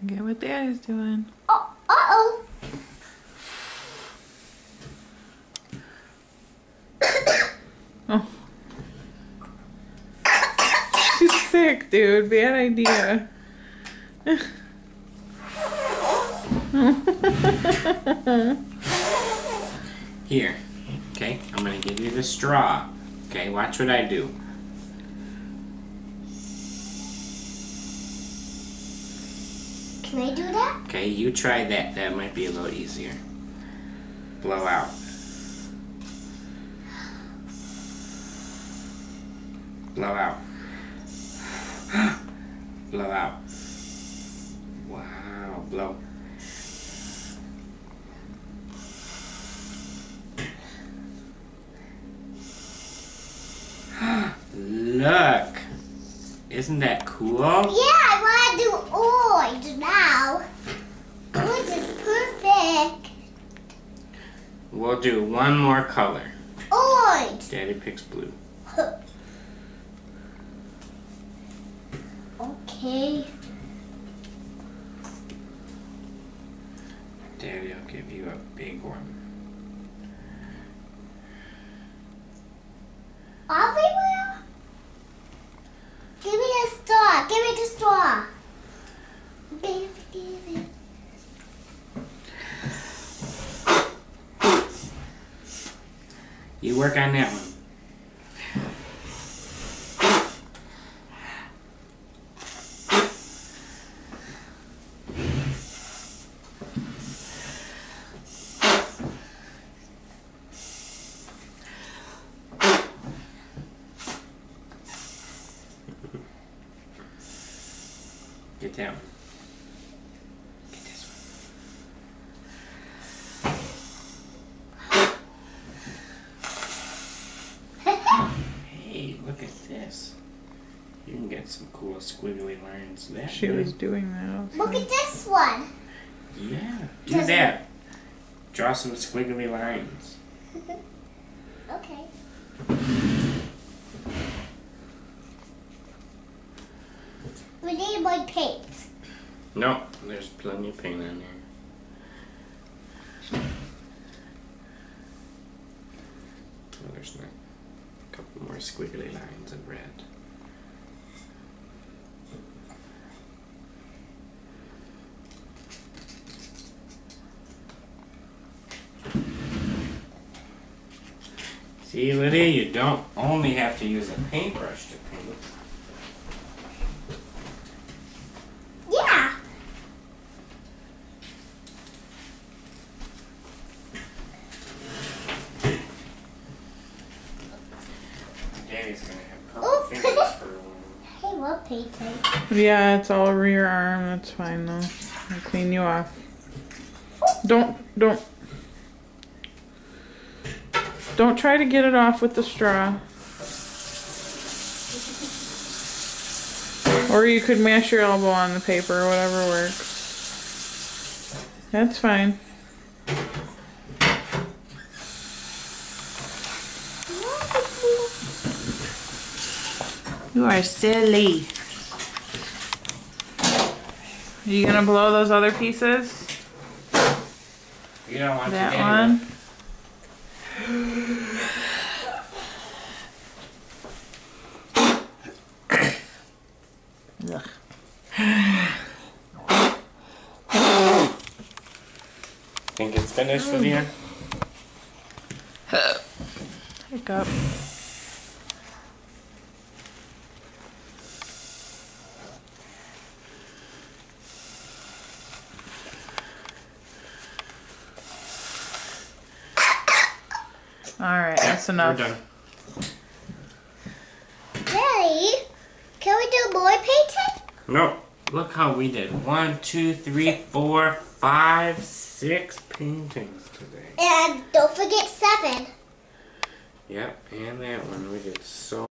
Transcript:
Look at what Daddy's doing. Oh, uh-oh. Oh. She's sick, dude. Bad idea. Here. Okay, I'm gonna give you the straw. Okay, watch what I do. Can I do that? Okay, you try that. That might be a little easier. Blow out. Blow out. Blow out. Wow, blow. Look! Isn't that cool? Yeah, I want to do orange now. Orange is perfect. We'll do one more color. Orange. Daddy picks blue. Okay. Daddy, I'll give you a big one. Everywhere? Give me the straw. Give me the straw. Give it. You work on that one. Get down. Get this one. Hey, look at this. You can get some cool squiggly lines there. She was doing that also. Look at this one. Yeah, do that. Draw some squiggly lines. Okay. We need more paint. No, there's plenty of paint on there. Oh, there's not. A couple more squiggly lines in red. See, Lydia, you don't only have to use a paintbrush to paint. Yeah. Daddy's gonna have Oh. purple fingers for a while. Hey, what painting? Yeah, it's all over your arm. That's fine though. I'll clean you off. Don't try to get it off with the straw. Or you could mash your elbow on the paper, whatever works. That's fine. You are silly. Are you gonna blow those other pieces? You don't want That to one? Ugh. Think it's finished, Lydia? Hiccup. Alright, that's enough. We're done. Daddy, can we do more painting? No. Look how we did 1, 2, 3, 4, 5, 6 paintings today. And don't forget 7. Yep, and that one we did so